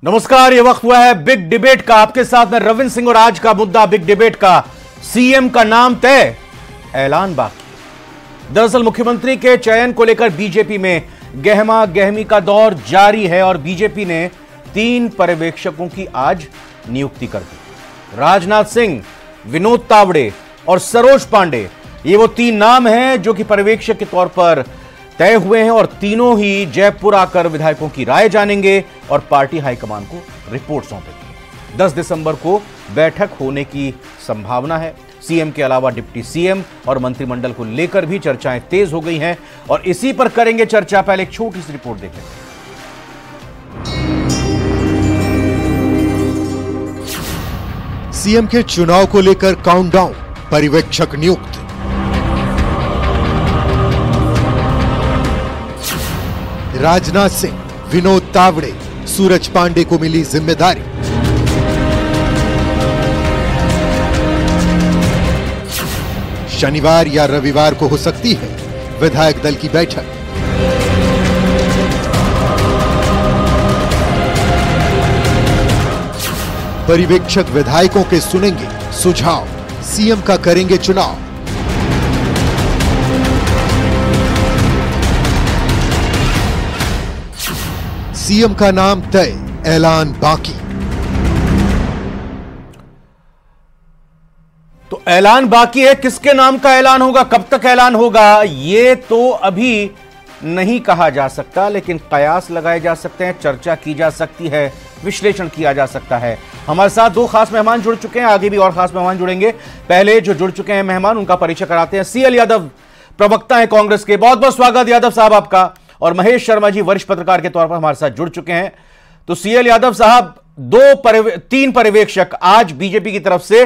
नमस्कार, ये वक्त हुआ है बिग डिबेट का। आपके साथ में रविंद्र सिंह और आज का मुद्दा बिग डिबेट का, सीएम का नाम तय, ऐलान बाकी। दरअसल मुख्यमंत्री के चयन को लेकर बीजेपी में गहमा गहमी का दौर जारी है और बीजेपी ने 3 पर्यवेक्षकों की आज नियुक्ति कर दी। राजनाथ सिंह, विनोद तावड़े और सरोज पांडे, ये वो 3 नाम हैं जो कि पर्यवेक्षक के तौर पर तय हुए हैं और तीनों ही जयपुर आकर विधायकों की राय जानेंगे और पार्टी हाईकमान को रिपोर्ट सौंपेंगे। 10 दिसंबर को बैठक होने की संभावना है। सीएम के अलावा डिप्टी सीएम और मंत्रिमंडल को लेकर भी चर्चाएं तेज हो गई हैं और इसी पर करेंगे चर्चा। पहले एक छोटी सी रिपोर्ट देखें। सीएम के चुनाव को लेकर काउंटडाउन, पर्यवेक्षक नियुक्त। राजनाथ सिंह, विनोद तावड़े, सूरज पांडे को मिली जिम्मेदारी। शनिवार या रविवार को हो सकती है विधायक दल की बैठक। पर्यवेक्षक विधायकों के सुनेंगे सुझाव, सीएम का करेंगे चुनाव। सीएम का नाम तय, ऐलान बाकी। तो ऐलान बाकी है, किसके नाम का ऐलान होगा, कब तक ऐलान होगा, ये तो अभी नहीं कहा जा सकता, लेकिन कयास लगाए जा सकते हैं, चर्चा की जा सकती है, विश्लेषण किया जा सकता है। हमारे साथ 2 खास मेहमान जुड़ चुके हैं, आगे भी और खास मेहमान जुड़ेंगे। पहले जो जुड़ चुके हैं मेहमान, उनका परिचय कराते हैं। सीएल यादव, प्रवक्ता है कांग्रेस के, बहुत बहुत स्वागत यादव साहब आपका। और महेश शर्मा जी, वरिष्ठ पत्रकार के तौर पर हमारे साथ जुड़ चुके हैं। तो सीएल यादव साहब, 3 पर्यवेक्षक आज बीजेपी की तरफ से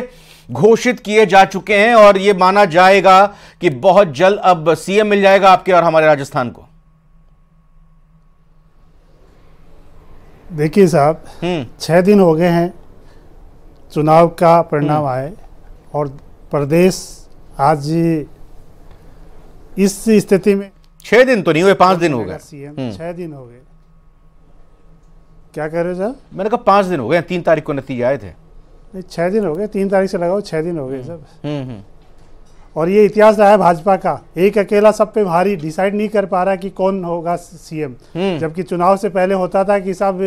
घोषित किए जा चुके हैं और यह माना जाएगा कि बहुत जल्द अब सीएम मिल जाएगा आपके और हमारे राजस्थान को। देखिए साहब, 6 दिन हो गए हैं चुनाव का परिणाम आए और प्रदेश आज इस स्थिति में। 6 दिन तो नहीं हुए, 5 दिन हो गए। सीएम 6 दिन हो गए। क्या कह रहे हो साहब? मैंने कहा 5 दिन हो गए, 3 तारीख को नतीजे आए थे। नहीं, 6 दिन हो गए, 3 तारीख से लगाओ, 6 दिन हो गए सब। और ये इतिहास रहा है भाजपा का, एक अकेला सब पे भारी, डिसाइड नहीं कर पा रहा कि कौन होगा सीएम। जबकि चुनाव से पहले होता था कि साहब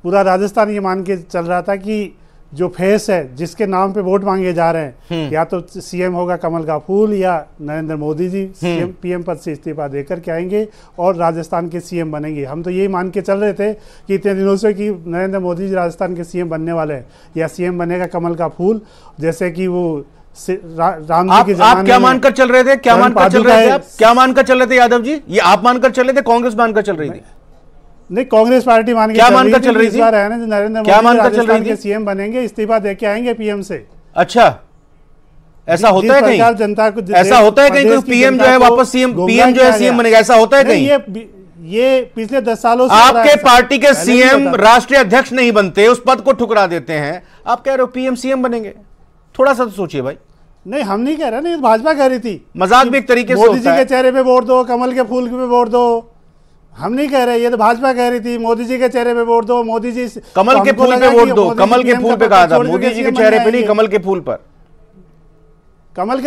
पूरा राजस्थान ये मान के चल रहा था कि जो फेस है, जिसके नाम पे वोट मांगे जा रहे हैं, या तो सीएम होगा कमल का फूल या नरेंद्र मोदी जी सीएम पीएम पद से इस्तीफा देकर के आएंगे और राजस्थान के सीएम बनेंगे। हम तो यही मान के चल रहे थे कि इतने दिनों से कि नरेंद्र मोदी जी राजस्थान के सीएम बनने वाले हैं या सीएम बनेगा कमल का फूल, जैसे कि वो राम जी के जमाने। आप क्या मानकर चल रहे थे? क्या मानकर चल रहे थे आप? क्या मानकर चल रहे थे यादव जी? ये आप मानकर चल रहे थे, कांग्रेस मानकर चल रही थी? नहीं, कांग्रेस पार्टी मान के क्या मानकर चल रही थी? नरेंद्र मोदी राजस्थान के सीएम बनेंगे, इस्तीफा देके आएंगे पीएम से। अच्छा, ऐसा होता है कहीं? जनता को ऐसा होता है कहीं? पीएम जो है वापस सीएम, पीएम जो है सीएम बनेगा, ऐसा होता है कहीं? ये पिछले 10 सालों से आपके पार्टी के सीएम राष्ट्रीय अध्यक्ष नहीं बनते, उस पद को ठुकरा देते हैं। आप कह रहे हो पीएम सीएम बनेंगे? थोड़ा सा तो सोचिए भाई। नहीं, हम नहीं कह रहे, नहीं भाजपा कह रही थी। मजाक भी एक तरीके से मोदी जी के चेहरे पे वोट दो, कमल के फूल पे वोट दो। हम नहीं कह रहे, ये तो भाजपा कह रही थी मोदी जी के चेहरे पे वोट दो, मोदी जी कमल के फूल पे वोट दो। कमल के फूल पे कहा था, मोदी जी के चेहरे पे नहीं, कमल के फूल पर। कमल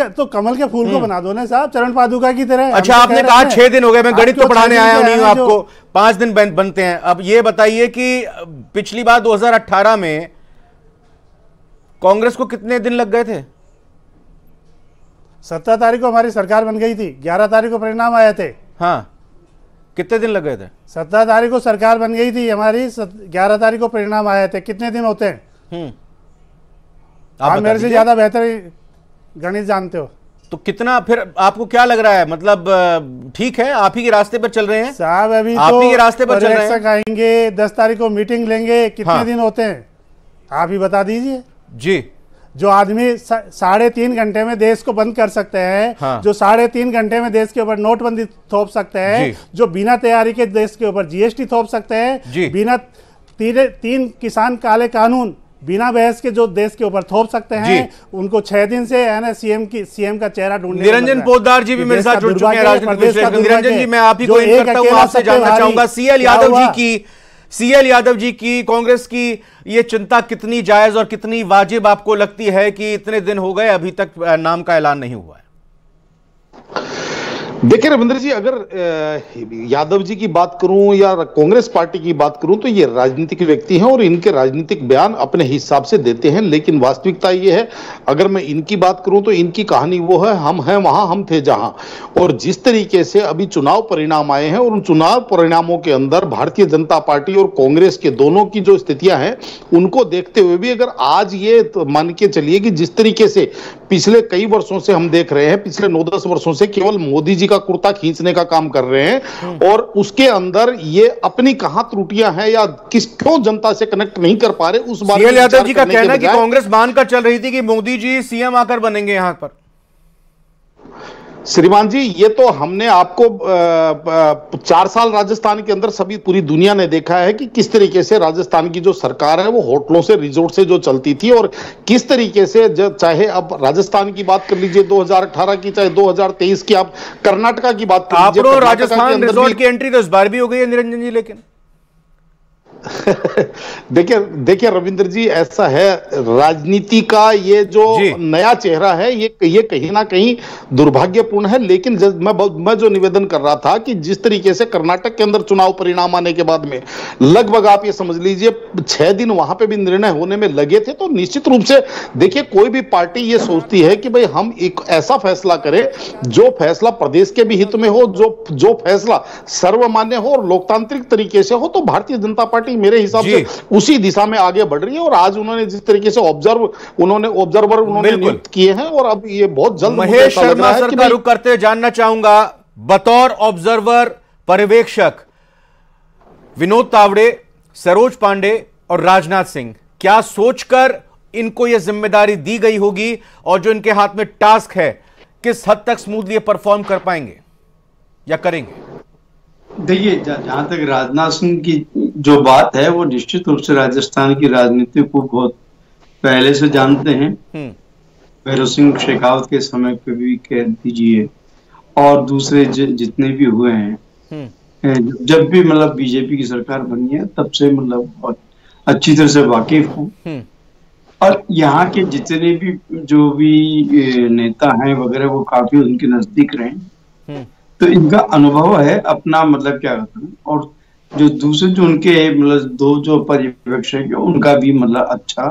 के फूल को बना दो ना साहब, चरण पादुका की तरह। अच्छा, आपने कहा 6 दिन हो गए, मैं गणित तो पढ़ाने आया नहीं हूं आपको, 5 दिन बनते हैं। अब ये बताइए कि पिछली बार 2018 में कांग्रेस को कितने दिन लग गए थे? 17 तारीख को हमारी सरकार बन गई थी, 11 तारीख को परिणाम आए थे। हाँ, कितने दिन लग गए थे? 17 तारीख को सरकार बन गई थी हमारी, 11 तारीख को परिणाम आए थे। कितने दिन होते हैं? आप मेरे से ज्यादा बेहतर गणित जानते हो। तो कितना, फिर आपको क्या लग रहा है? मतलब ठीक है, आप ही के रास्ते पर चल रहे हैं साहब। अभी आप ही के रास्ते पर चल रहे हैं। आएंगे 10 तारीख को मीटिंग लेंगे, कितने दिन होते हैं आप ही बता दीजिए जी। जो आदमी 3.5 घंटे में देश को बंद कर सकते हैं, हाँ। जो 3.5 घंटे में देश के ऊपर नोटबंदी थोप सकते हैं, जो बिना तैयारी के देश के ऊपर जीएसटी थोप सकते हैं, बिना 3 किसान काले कानून बिना बहस के जो देश के ऊपर थोप सकते हैं, उनको 6 दिन से है ना सीएम का चेहरा ढूंढने। निरंजन पोद्दार जी भी मेरे साथ जुड़ चुके हैं राजनीतिक विश्लेषक। निरंजन जी, मैं आप ही को आपसे जानना चाहूंगा, सीएल यादव जी की सीएल यादव जी की, कांग्रेस की ये चिंता कितनी जायज और कितनी वाजिब आपको लगती है कि इतने दिन हो गए अभी तक नाम का ऐलान नहीं हुआ है? देखिए रविंद्र जी, अगर यादव जी की बात करूं या कांग्रेस पार्टी की बात करूं तो ये राजनीतिक व्यक्ति हैं और इनके राजनीतिक बयान अपने हिसाब से देते हैं, लेकिन वास्तविकता ये है, अगर मैं इनकी बात करूं तो इनकी कहानी वो है, हम हैं वहां हम थे जहां। और जिस तरीके से अभी चुनाव परिणाम आए हैं और उन चुनाव परिणामों के अंदर भारतीय जनता पार्टी और कांग्रेस के दोनों की जो स्थितियां हैं उनको देखते हुए भी अगर आज ये तो मान के चलिए कि जिस तरीके से पिछले कई वर्षों से हम देख रहे हैं, पिछले 9-10 वर्षों से केवल मोदी जी का कुर्ता खींचने का काम कर रहे हैं और उसके अंदर ये अपनी कहां त्रुटियां हैं या क्यों जनता से कनेक्ट नहीं कर पा रहे उस बारे में। यादव जी का कहना है कि कांग्रेस मानकर चल रही थी कि मोदी जी सीएम आकर बनेंगे यहां पर। श्रीमान जी, ये तो हमने आपको 4 साल राजस्थान के अंदर सभी पूरी दुनिया ने देखा है कि किस तरीके से राजस्थान की जो सरकार है वो होटलों से रिजोर्ट से जो चलती थी और किस तरीके से चाहे अब राजस्थान की बात कर लीजिए 2018 की, चाहे 2023 की, आप कर्नाटका की बात कर लीजिए, राजस्थान रिजोर्ट की एंट्री तो इस बार भी हो गई है निरंजन जी। लेकिन देखिए रविंद्र जी, ऐसा है, राजनीति का ये जो नया चेहरा है ये कहीं ना कहीं दुर्भाग्यपूर्ण है। लेकिन मैं जो निवेदन कर रहा था कि जिस तरीके से कर्नाटक के अंदर चुनाव परिणाम आने के बाद में लगभग आप ये समझ लीजिए 6 दिन वहां पे भी निर्णय होने में लगे थे, तो निश्चित रूप से देखिए कोई भी पार्टी ये सोचती है कि भाई हम एक ऐसा फैसला करें जो फैसला प्रदेश के भी हित में हो, जो फैसला सर्वमान्य हो और लोकतांत्रिक तरीके से हो। तो भारतीय जनता पार्टी मेरे हिसाब से उसी दिशा में आगे बढ़ रही है और आज उन्होंने जिस तरीके से ऑब्जर्वर नियुक्त किए हैं और अब ये बहुत जल्द महेश शर्मा सर का रुख करते जानना चाहूंगा, बतौर ऑब्जर्वर पर्यवेक्षक विनोद तावड़े, सरोज पांडे और राजनाथ सिंह, क्या सोचकर इनको यह जिम्मेदारी दी गई होगी और जो इनके हाथ में टास्क है किस हद तक स्मूथली परफॉर्म कर पाएंगे या करेंगे? देखिए, जहां तक राजनाथ सिंह की जो बात है वो निश्चित रूप से राजस्थान की राजनीति को बहुत पहले से जानते हैं। भैरव सिंह शेखावत के समय पे भी कह दीजिए और दूसरे जितने भी हुए हैं, जब भी मतलब बीजेपी की सरकार बनी है तब से मतलब बहुत अच्छी तरह से वाकिफ हूँ। और यहाँ के जितने भी जो भी नेता हैं वगैरह वो काफी उनके नजदीक रहे, तो इनका अनुभव है अपना, मतलब क्या कहते हैं। और जो दूसरे जो उनके मतलब 2 जो पर्यवेक्षक है उनका भी मतलब अच्छा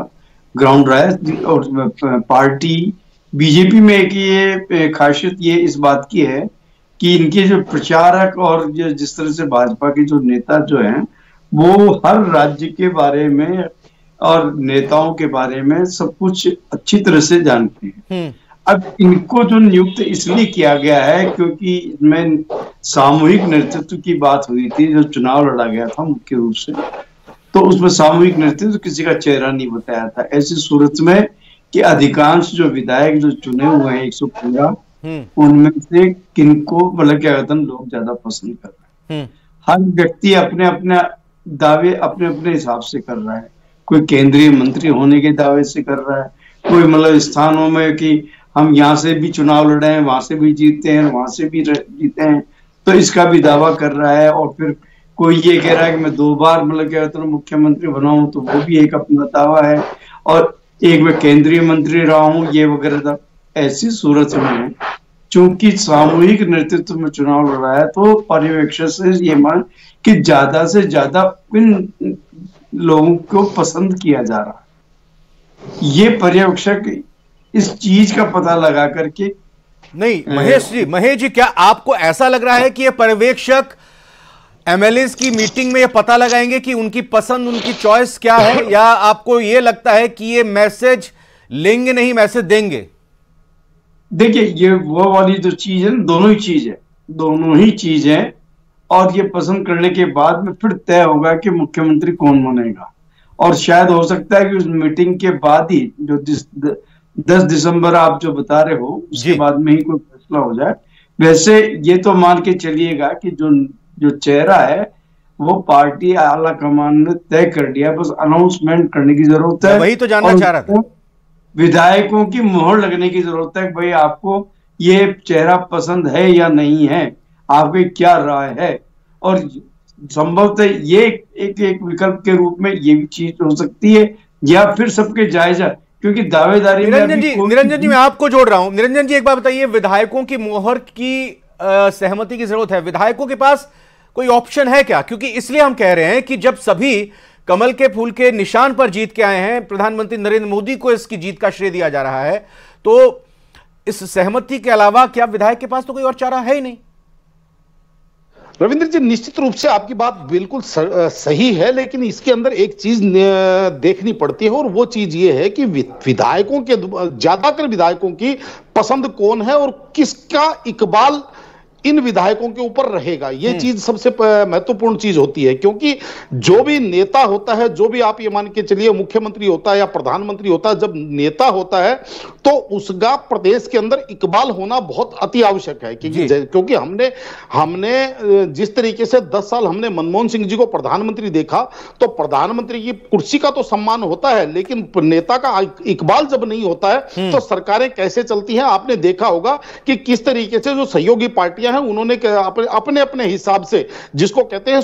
ग्राउंड रहा है। और पार्टी बीजेपी में एक ये खासियत ये इस बात की है कि इनके जो प्रचारक और जिस तरह से भाजपा के जो नेता जो हैं वो हर राज्य के बारे में और नेताओं के बारे में सब कुछ अच्छी तरह से जानते हैं। अब इनको जो नियुक्त इसलिए किया गया है क्योंकि इसमें सामूहिक नेतृत्व की बात हुई थी, जो चुनाव लड़ा गया था मुख्य रूप से, तो उसमें सामूहिक नेतृत्व किसी का चेहरा नहीं बताया था। ऐसी सूरत में कि अधिकांश जो विधायक जो चुने हुए हैं 115, उनमें से किनको मतलब क्या कहते हैं लोग ज्यादा पसंद कर रहे हैं। हर व्यक्ति अपने अपने दावे अपने अपने हिसाब से कर रहा है। कोई केंद्रीय मंत्री होने के दावे से कर रहा है, कोई मतलब स्थानों में कि हम यहाँ से भी चुनाव लड़े हैं, वहां से भी जीते हैं, वहां से भी जीते हैं, तो इसका भी दावा कर रहा है। और फिर कोई ये कह रहा है कि मैं 2 बार मतलब क्या कहते हैं मुख्यमंत्री बना हूं, तो वो भी एक अपना दावा है। और एक मैं केंद्रीय मंत्री रहा हूं, ये वगैरह। ऐसी सूरत में चूंकि सामूहिक नेतृत्व में चुनाव लड़ा है तो पर्यवेक्षक से ये मान कि ज्यादा से ज्यादा इन लोगों को पसंद किया जा रहा है। ये पर्यवेक्षक इस चीज का पता लगा करके नहीं। महेश जी क्या आपको ऐसा लग रहा है कि ये पर्यवेक्षक एमएलएस की मीटिंग में ये पता लगाएंगे कि उनकी पसंद, उनकी चॉइस क्या है, या आपको ये लगता है कि ये मैसेज लेंगे नहीं मैसेज देंगे? देखिए, ये वो वाली जो चीज है, दोनों ही चीज है। और ये पसंद करने के बाद में फिर तय होगा कि मुख्यमंत्री कौन बनेगा। और शायद हो सकता है कि उस मीटिंग के बाद ही जो 10 दिसंबर आप जो बता रहे हो उसके बाद में ही कोई फैसला हो जाए। वैसे ये तो मान के चलिएगा कि जो चेहरा है वो पार्टी आला कमान ने तय कर दिया, बस अनाउंसमेंट करने की जरूरत है। वही तो जानना चाह रहा था। विधायकों की मोहर लगने की जरूरत है, भाई आपको ये चेहरा पसंद है या नहीं है, आपकी क्या राय है। और संभवतः ये एक विकल्प के रूप में ये भी चीज हो सकती है, या फिर सबके जायजा, क्योंकि दावेदारी में निरंजन जी मैं आपको जोड़ रहा हूं। निरंजन जी एक बात बताइए, विधायकों की मोहर की सहमति की जरूरत है, विधायकों के पास कोई ऑप्शन है क्या? क्योंकि इसलिए हम कह रहे हैं कि जब सभी कमल के फूल के निशान पर जीत के आए हैं, प्रधानमंत्री नरेंद्र मोदी को इसकी जीत का श्रेय दिया जा रहा है, तो इस सहमति के अलावा क्या विधायक के पास तो कोई और चारा है ही नहीं? रविंद्र जी, निश्चित रूप से आपकी बात बिल्कुल सही है, लेकिन इसके अंदर एक चीज देखनी पड़ती है, और वो चीज ये है कि विधायकों के, ज्यादातर विधायकों की पसंद कौन है और किसका इकबाल इन विधायकों के ऊपर रहेगा। ये चीज सबसे महत्वपूर्ण चीज होती है, क्योंकि जो भी नेता होता है, जो भी आप ये मान के चलिए मुख्यमंत्री होता है या प्रधानमंत्री होता है, जब नेता होता है तो उसका प्रदेश के अंदर इकबाल होना बहुत अति आवश्यक है। क्योंकि हमने जिस तरीके से 10 साल हमने मनमोहन सिंह जी को प्रधानमंत्री देखा, तो प्रधानमंत्री की कुर्सी का तो सम्मान होता है, लेकिन नेता का इकबाल जब नहीं होता है तो सरकारें कैसे चलती हैं। आपने देखा होगा कि किस तरीके से जो सहयोगी पार्टियां हैं उन्होंने अपने अपने हिसाब से, जिसको कहते हैं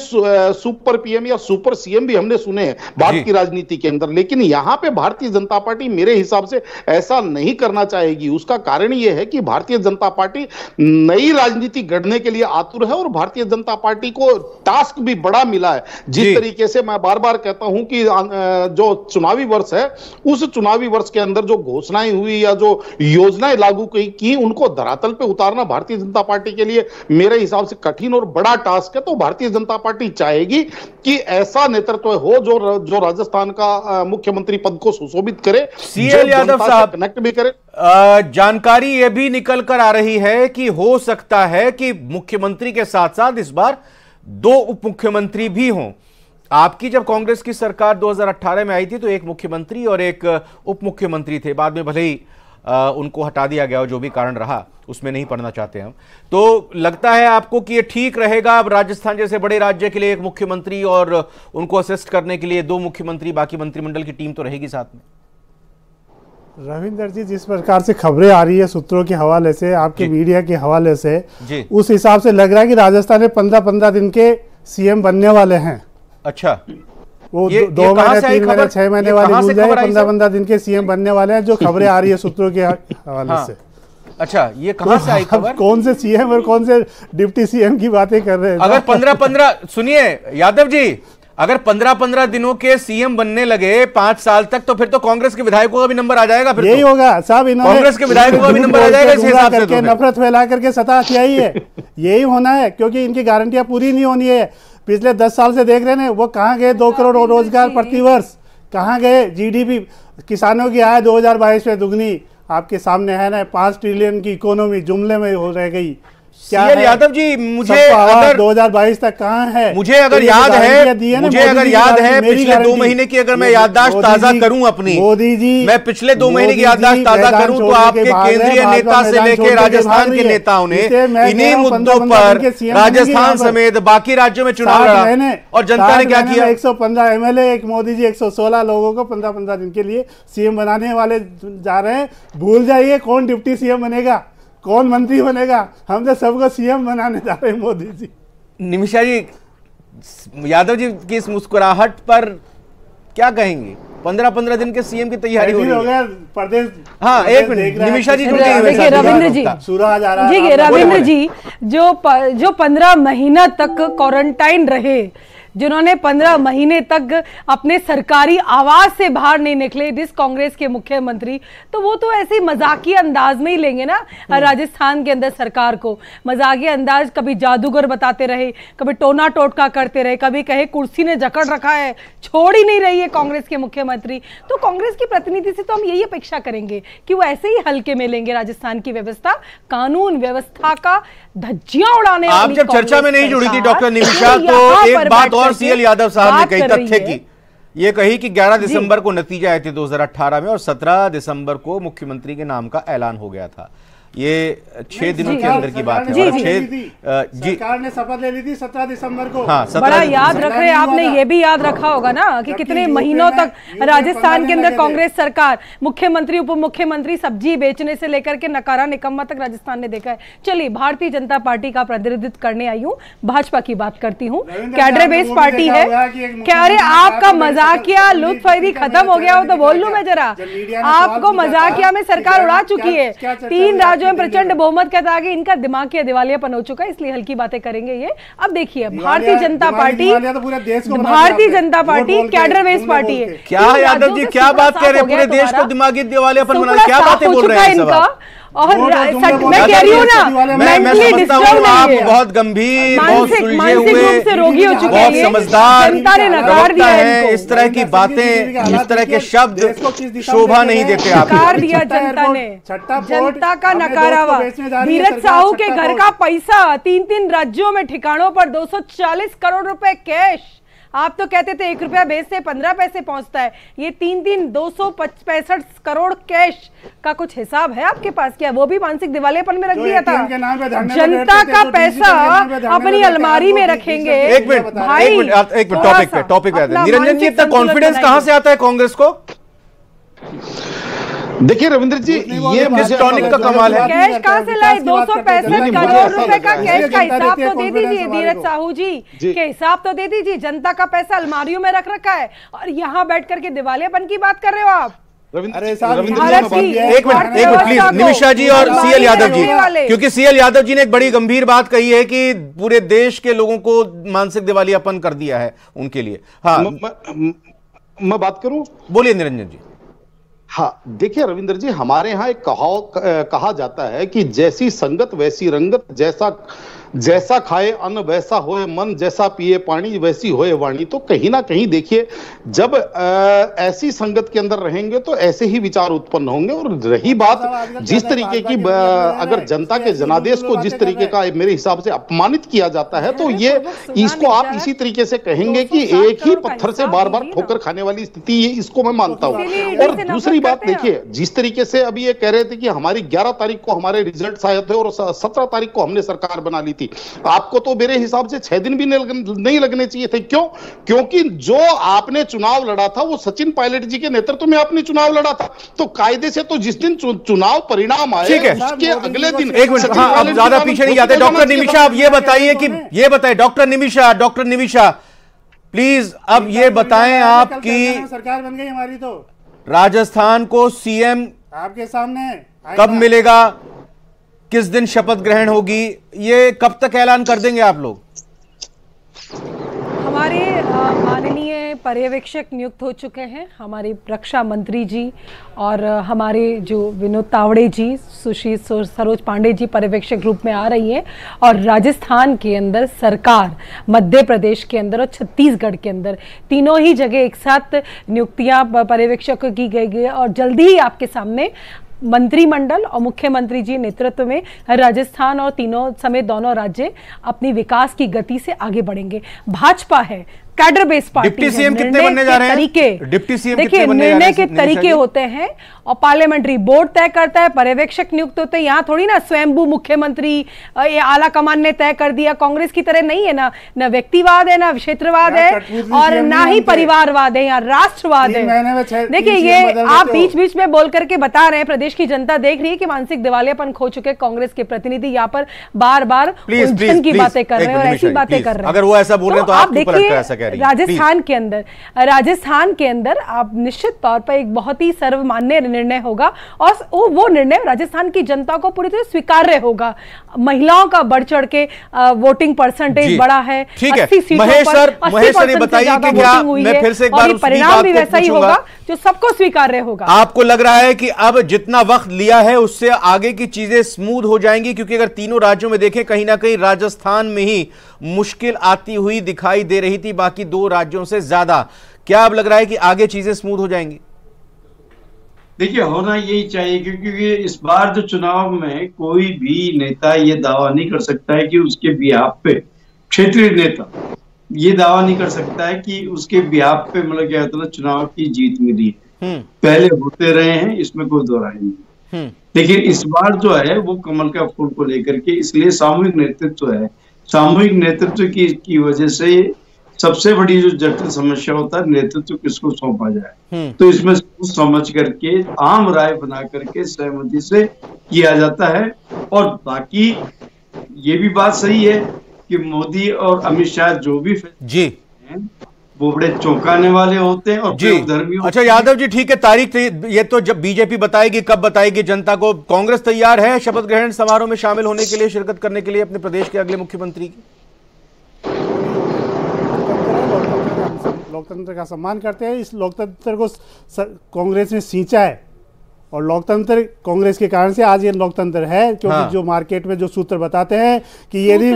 सुपर पीएम या सुपर सीएम भी हमने सुने हैं भारत की राजनीति के अंदर, लेकिन यहां पे भारतीय जनता पार्टी मेरे हिसाब से ऐसा नहीं करना चाहेगी। उसका कारण यह है कि भारतीय जनता पार्टी नई राजनीति गढ़ने के लिए आतुर है, और भारतीय जनता पार्टी को टास्क भी बड़ा मिला है। जिस तरीके से मैं बार बार कहता हूं कि जो चुनावी वर्ष है, उस चुनावी वर्ष के अंदर जो घोषणाएं हुई या जो योजनाएं लागू की, उनको धरातल पे उतारना भारतीय जनता पार्टी के लिए मेरे हिसाब से कठिन और बड़ा टास्क है। तो भारतीय जनता पार्टी चाहेगी कि ऐसा नेतृत्व हो जो राजस्थान का मुख्यमंत्री पद को सुशोभित करे, सीएल यादव साहब कनेक्ट भी करे। जानकारी यह भी निकल कर आ रही है कि हो सकता है कि मुख्यमंत्री के साथ साथ इस बार 2 उप मुख्यमंत्री भी हों। आपकी जब कांग्रेस की सरकार 2018 में आई थी तो एक मुख्यमंत्री और एक उप मुख्यमंत्री थे, बाद में भले ही उनको हटा दिया गया और जो भी कारण रहा उसमें नहीं पढ़ना चाहते हम। तो लगता है आपको कि ये ठीक रहेगा अब राजस्थान जैसे बड़े राज्य के लिए एक मुख्यमंत्री और उनको असिस्ट करने के लिए 2 मुख्यमंत्री, बाकी मंत्रिमंडल की टीम तो रहेगी साथ में? रविंदर जी, जिस प्रकार से खबरें आ रही है सूत्रों के हवाले से, आपके मीडिया के हवाले से, उस हिसाब से लग रहा है कि राजस्थान में 15-15 दिन के सीएम बनने वाले हैं। अच्छा, वो 2 महीने 3 महीने 6 महीने वाली भूल जाए, 15-15 दिन के सीएम बनने वाले हैं, जो खबरें आ रही है सूत्रों के हवाले से। अच्छा, ये कहां से आई खबर? कौन से सीएम और कौन से डिप्टी सीएम की बातें कर रहे हैं? अगर 15-15 सुनिए यादव जी, अगर 15-15 दिनों के सीएम बनने लगे 5 साल तक, तो फिर तो कांग्रेस के विधायकों का भी नंबर आ जाएगा। फिर यही होगा साहब, इन्होंने कांग्रेस के विधायकों का भी नंबर आ जाएगा इस हिसाब से, करके नफरत फैला करके सत्ता खिलाई है। यही होना है, क्योंकि इनकी गारंटियां पूरी नहीं होनी है। पिछले 10 साल से देख रहे हैं वो कहाँ गए 2 करोड़ रोजगार प्रतिवर्ष, कहाँ गए? जीडीपी किसानों की आय 2022 में दुगनी, आपके सामने है ना, 5 ट्रिलियन की इकोनॉमी जुमले में हो रह गई। सीएल यादव जी, मुझे अगर 2022 तक कहाँ है, मुझे अगर याद है पिछले 2 महीने की अगर मैं याददाश्त ताजा करूं अपनी, मोदी जी, मैं पिछले 2 महीने की याददाश्त ताजा करूं तो आपके केंद्रीय नेता से लेकर राजस्थान के नेताओं ने इन्हीं मुद्दों पर राजस्थान समेत बाकी राज्यों में चुनाव लड़ा, और जनता ने क्या किया? 115 एमएलए, एक मोदी जी 116 लोगों को 15-15 दिन के लिए सीएम बनाने वाले जा रहे हैं। भूल जाइए कौन डिप्टी सीएम बनेगा, कौन मंत्री बनेगा, हम तो सबको सीएम बनाने जा रहे हैं मोदी जी। निमिषा जी, यादव जी की इस मुस्कुराहट पर क्या कहेंगे? 15-15 दिन के सीएम की तैयारी हो रही है प्रदेश। हाँ, एक मिनट निमिषा जी, देखिए रविंद्र जी, सूरज आ रहा है। रविंद्र जी, जो 15 महीना तक क्वारंटाइन रहे, जिन्होंने 15 महीने तक अपने सरकारी आवास से बाहर नहीं निकले, जिस कांग्रेस के मुख्यमंत्री, तो वो तो ऐसे मजाकिया अंदाज में ही लेंगे ना राजस्थान के अंदर सरकार को। मजाकिया अंदाज, कभी जादूगर बताते रहे, कभी टोना टोटका करते रहे, कभी कहे कुर्सी ने जकड़ रखा है, छोड़ ही नहीं रही है कांग्रेस के मुख्यमंत्री। तो कांग्रेस की प्रतिनिधि से तो हम यही अपेक्षा करेंगे कि वो ऐसे ही हल्के में लेंगे राजस्थान की व्यवस्था, कानून व्यवस्था का धज्जियां उड़ाने। आप जब चर्चा में नहीं जुड़ी थी डॉक्टर निमिषा, तो एक बात और सीएल यादव साहब ने कही तथ्य की, ये कही कि 11 दिसंबर को नतीजे आए थे 2018 में और 17 दिसंबर को मुख्यमंत्री के नाम का ऐलान हो गया था। ये 6 दिनों के अंदर की बात है। जी, जी। सरकार ने शपथ ले ली थी 17 दिसंबर को। हाँ, बड़ा याद रख रहे हैं आपने, ये भी याद रखा होगा ना कि कितने महीनों तक राजस्थान के अंदर कांग्रेस सरकार, मुख्यमंत्री उप मुख्यमंत्री सब्जी बेचने से लेकर के नकारा निकम्मा तक राजस्थान ने देखा है। चलिए, भारतीय जनता पार्टी का प्रतिनिधित्व करने आई हूँ, भाजपा की बात करती हूँ। कैडर बेस्ड पार्टी है क्या? अरे आपका मजाकिया लुत्फायदी खत्म हो गया हो तो बोल लूं मैं जरा। आपको मजाकिया में सरकार उड़ा चुकी है, 3 राज्यों में प्रचंड बहुमत के आगे इनका दिमाग की दिवालियापन हो चुका है, इसलिए हल्की बातें करेंगे ये। अब देखिए, Bharatiya Janata party cadre based party है। क्या यादव जी, क्या बात कह रहे हैं? पूरे देश को दिमागी दिवालियापन बना, क्या बातें बोल रहे हैं इनका? और मैं कह रही हूँ ना, मैं समझता हूँ आप बहुत गंभीर, बहुत सुलझे हुए, से रोगी हो चुके हैं, बहुत समझदार जनता ने नकार दिया है। इस तरह की बातें, इस तरह के शब्द शोभा नहीं देते। आप नकार दिया जनता ने, जनता का नकारा हुआ। धीरज साहू के घर का पैसा 3 राज्यों में ठिकानों पर 240 करोड़ रुपए कैश। आप तो कहते थे 1 रुपया बेच से 15 पैसे पहुंचता है, ये 265 करोड़ कैश का कुछ हिसाब है आपके पास क्या? वो भी मानसिक दिवालियापन में रख दिया था। जनता का पैसा अपनी अलमारी में रखेंगे। एक मिनट टॉपिक पे निरंजन जी, इतना कॉन्फिडेंस कहां से आता है कांग्रेस को? देखिए रविंद्र जी, ये टॉनिक का कमाल है। कैश कहां से लाए? 265 करोड़ रुपए का कैश का हिसाब तो दे दीजिए धीरज साहू जी के हिसाब तो दे दीजिए। जनता का पैसा अलमारियों में रख रखा है और यहाँ बैठ करके दिवालियापन की बात कर रहे हो आप। एक मिनट प्लीज, निमिषा जी और सीएल यादव जी, क्योंकि सीएल यादव जी ने एक बड़ी गंभीर बात कही है कि पूरे देश के लोगों को मानसिक दिवालियापन कर दिया है उनके लिए। हाँ, मैं बात करूं? बोलिए निरंजन जी। हाँ, देखिए रविंद्र जी, हमारे यहाँ एक कहा जाता है कि जैसी संगत वैसी रंगत, जैसा खाए अन्न वैसा होए मन, जैसा पिए पानी वैसी होए वाणी। तो कहीं ना कहीं देखिए, जब ऐसी संगत के अंदर रहेंगे तो ऐसे ही विचार उत्पन्न होंगे। और रही बात जिस तरीके की, अगर जनता के जनादेश को जिस तरीके का मेरे हिसाब से अपमानित किया जाता है, तो ये इसको आप इसी तरीके से कहेंगे कि एक ही पत्थर से बार बार ठोकर खाने वाली स्थिति, ये इसको मैं मानता हूं। और दूसरी बात देखिए, जिस तरीके से अभी ये कह रहे थे कि हमारी 11 तारीख को हमारे रिजल्ट आए थे और 17 तारीख को हमने सरकार बना ली थी, आपको तो मेरे हिसाब से 6 दिन भी नहीं लगने चाहिए थे। क्यों? क्योंकि जो आपने चुनाव लड़ा था वो सचिन पायलट जी के नेतृत्व में आपने चुनाव लड़ा था। तो कायदे से तो जिस दिन चुनाव परिणाम आए उसके अगले दिन। एक मिनट, हाँ, अब ज्यादा पीछे नहीं जाते। डॉक्टर निमिषा, अब ये बताइए कि डॉक्टर निमिषा प्लीज अब ये बताएं आप कि सरकार बन गई हमारी, तो राजस्थान को सीएम आपके सामने कब मिलेगा, किस दिन शपथ ग्रहण होगी, ये कब तक ऐलान कर देंगे आप लोग? हमारे माननीय पर्यवेक्षक नियुक्त हो चुके हैं, हमारे रक्षा मंत्री जी और हमारे जो विनोद तावड़े जी, सुश्री सरोज पांडे जी पर्यवेक्षक रूप में आ रही हैं। और राजस्थान के अंदर सरकार, मध्य प्रदेश के अंदर और छत्तीसगढ़ के अंदर तीनों ही जगह एक साथ नियुक्तियां पर्यवेक्षकों की गई है और जल्दी ही आपके सामने मंत्रिमंडल और मुख्यमंत्री जी नेतृत्व में राजस्थान और तीनों समेत दोनों राज्य अपनी विकास की गति से आगे बढ़ेंगे। भाजपा है cadre based party. Deputy CM कितने बनने जा रहे हैं? डिप्टी सीएम देखिए, निर्णय के तरीके होते हैं और पार्लियामेंट्री बोर्ड तय करता है, पर्यवेक्षक नियुक्त होते हैं। यहाँ थोड़ी ना स्वयंभू मुख्यमंत्री ये आला कमान ने तय कर दिया, कांग्रेस की तरह नहीं है ना व्यक्तिवाद है, ना क्षेत्रवाद है और ना ही परिवारवाद है, यहाँ राष्ट्रवाद है। देखिए, ये आप बीच बीच में बोल करके बता रहे हैं, प्रदेश की जनता देख रही है कि मानसिक दिवालियापन खो चुके कांग्रेस के प्रतिनिधि यहाँ पर बार बार उलझन की बातें कर रहे हैं और ऐसी बातें कर रहे हैं। अगर वो ऐसा बोल रहे हैं तो आप देखिए, राजस्थान के अंदर आप निश्चित तौर पर एक बहुत ही सर्वमान्य निर्णय होगा और वो निर्णय राजस्थान की जनता को पूरी तरह स्वीकार्य होगा। महिलाओं का बढ़ चढ़ के वोटिंग परसेंटेज बढ़ा है, 80 सीटों पर 80% से ज्यादा वोटिंग हुई है और परिणाम भी वैसा ही होगा जो सबको स्वीकार्य होगा। आपको लग रहा है कि अब जितना वक्त लिया है उससे आगे की चीजें स्मूथ हो जाएंगी? क्योंकि अगर तीनों राज्यों में देखें, कहीं ना कहीं राजस्थान में ही मुश्किल आती हुई दिखाई दे रही थी बाकी 2 राज्यों से ज्यादा। क्या अब लग रहा है कि आगे चीजें स्मूथ हो जाएंगी? देखिए, होना यही चाहिए क्योंकि इस बार जो चुनाव में कोई भी नेता ये दावा नहीं कर सकता है कि उसके बिहाफ पे, क्षेत्रीय नेता ये दावा नहीं कर सकता है कि उसके बिहाफ पे मतलब क्या होता है चुनाव की जीत मिली है। पहले होते रहे हैं, इसमें कोई दो राय नहीं। लेकिन इस बार जो है वो कमल का फूल को लेकर के, इसलिए सामूहिक नेतृत्व है। सामूहिक नेतृत्व की वजह से सबसे बड़ी जो जटिल समस्या होता है नेतृत्व किसको सौंपा जाए, तो इसमें समझ करके आम राय बना करके सहमति से किया जाता है। और बाकी ये भी बात सही है कि मोदी और अमित शाह जो भी जी हैं वो बड़े चौंकाने वाले होते हैं और बेधर्मी। अच्छा यादव जी, ठीक है, तारीख ये तो जब बीजेपी बताएगी, कब बताएगी जनता को। कांग्रेस तैयार है शपथ ग्रहण समारोह में शामिल होने के लिए, शिरकत करने के लिए अपने प्रदेश के अगले मुख्यमंत्री की? लोकतंत्र का सम्मान करते हैं। इस लोकतंत्र को कांग्रेस ने सींचा है और लोकतंत्र कांग्रेस के कारण से आज ये लोकतंत्र है, क्योंकि जो मार्केट में जो सूत्र बताते हैं कि यदि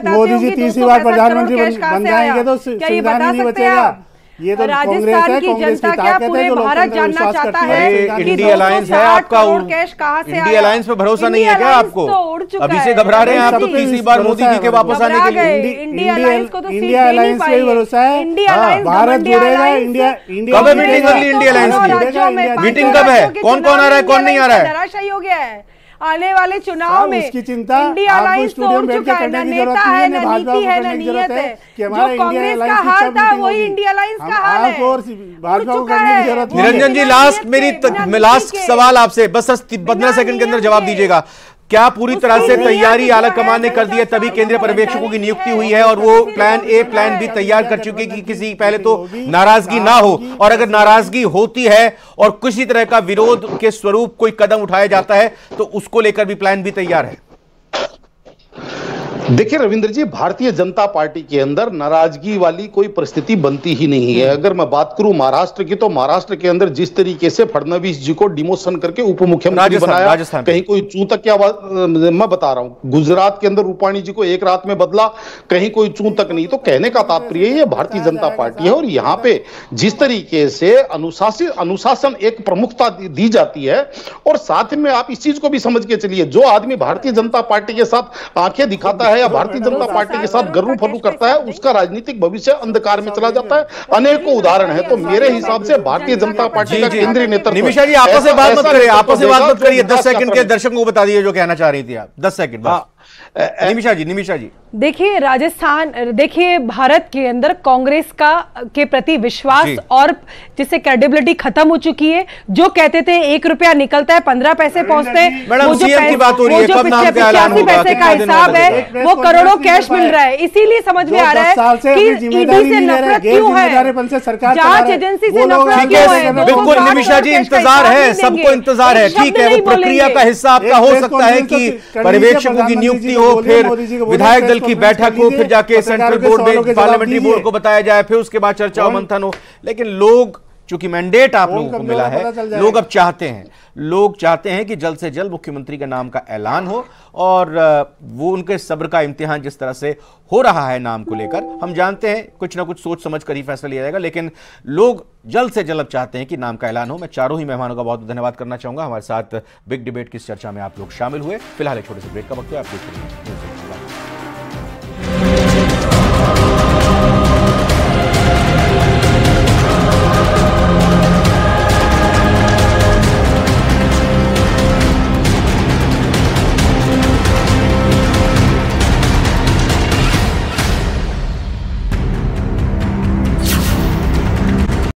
मोदी जी तीसरी बार प्रधानमंत्री बन जाएंगे तो संविधान ही नहीं बचेगा। ये तो राजस्थान की जनता क्या पूरे भारत जानना चाहता है कि इंडिया अलायंस है आपका, कैश कहां से आया? इंडिया अलायंस पे भरोसा नहीं है क्या आपको? अभी से घबरा रहे हैं आप तो तीसरी बार मोदी जी के वापस आने के लिए। इंडिया अलायंस को तो इंडिया अलायंस पे भरोसा है। इंडिया अलायंस, भारत जुड़ेगा। इंडिया कब है मीटिंग अगली इंडिया अलायंस की? मीटिंग कब है? कौन कौन आ रहा है, कौन नहीं आ रहा है? निराशाई हो गया है आने वाले चुनाव में। उसकी चिंता इंडिया अलायंस तो उड़ चुका है, ना नेता है, ना नीति है, ना नीयत है। जो कांग्रेस का हाल था वही इंडिया अलायंस का हाल है, उड़ चुका है। निरंजन जी, लास्ट सवाल आपसे, बस 15 सेकंड के अंदर जवाब दीजिएगा। क्या पूरी तरह से तैयारी आला कमान ने कर दी है, तभी केंद्रीय पर्यवेक्षकों की नियुक्ति हुई है और वो प्लान ए प्लान बी तैयार कर चुके कि किसी पहले तो नाराजगी ना हो, और अगर नाराजगी होती है और किसी तरह का विरोध के स्वरूप कोई कदम उठाया जाता है तो उसको लेकर भी प्लान बी तैयार है? देखिए रविंद्र जी, भारतीय जनता पार्टी के अंदर नाराजगी वाली कोई परिस्थिति बनती ही नहीं है। अगर मैं बात करूं महाराष्ट्र की, तो महाराष्ट्र के अंदर जिस तरीके से फडणवीस जी को डिमोशन करके उप मुख्यमंत्री बनाया, कहीं कोई चूं तक, क्या मैं बता रहा हूं, गुजरात के अंदर रूपाणी जी को एक रात में बदला, कहीं कोई चूं तक नहीं। तो कहने का तात्पर्य ये भारतीय जनता पार्टी है और यहाँ पे जिस तरीके से अनुशासन एक प्रमुखता दी जाती है, और साथ में आप इस चीज को भी समझ के चलिए, जो आदमी भारतीय जनता पार्टी के साथ आंखें दिखाता है या भारतीय जनता पार्टी के साथ गर्रू फर्रू करता है, उसका राजनीतिक भविष्य अंधकार में चला जाता है। अनेकों उदाहरण है। तो मेरे हिसाब से भारतीय जनता पार्टी का केंद्रीय नेतृत्व। निमिषा जी, आपस में बात मत करिए, आपस में बात मत करिए। 10 सेकंड के दर्शकों को बता दीजिए जो कहना चाह रही थी आप। 10 सेकंड बस। निमिषा जी देखिए, राजस्थान, देखिए भारत के अंदर कांग्रेस के प्रति विश्वास और जिससे क्रेडिबिलिटी खत्म हो चुकी है। जो कहते थे 1 रुपया निकलता है 15 पैसे पहुंचते हैं, वो जो 85 पैसे का हिसाब है वो करोड़ों कैश मिल रहा है। इसीलिए समझ में आ रहा है कि ईडी से नफरत क्यों है, जांच एजेंसी से नफरत क्यों है। बिल्कुल निमिषा जी, इंतजार है, सबको इंतजार है। ठीक है, वो प्रक्रिया का हिस्सा आपका हो सकता है कि पर्यवेक्षकों की नियुक्ति हो, फिर विधायक दल की बैठक हो, फिर जाके सेंट्रल बोर्ड में पार्लियामेंट्री बोर्ड को बताया जाए, फिर उसके बाद चर्चा मंथन हो। लेकिन लोग, चूंकि मैंडेट आप लोगों को मिला है, लोग अब चाहते हैं कि जल्द से जल्द मुख्यमंत्री के नाम का ऐलान हो, और वो उनके सब्र का इम्तिहान जिस तरह से हो रहा है नाम को लेकर, हम जानते हैं कुछ ना कुछ सोच समझ कर ही फैसला लिया जाएगा। लेकिन लोग जल्द से जल्द चाहते हैं कि नाम का ऐलान हो। मैं चारों ही मेहमानों का बहुत धन्यवाद करना चाहूंगा। हमारे साथ बिग डिबेट की इस चर्चा में आप लोग शामिल हुए। फिलहाल एक छोटे से ब्रेक का वक्त है, आप देख रहे हैं।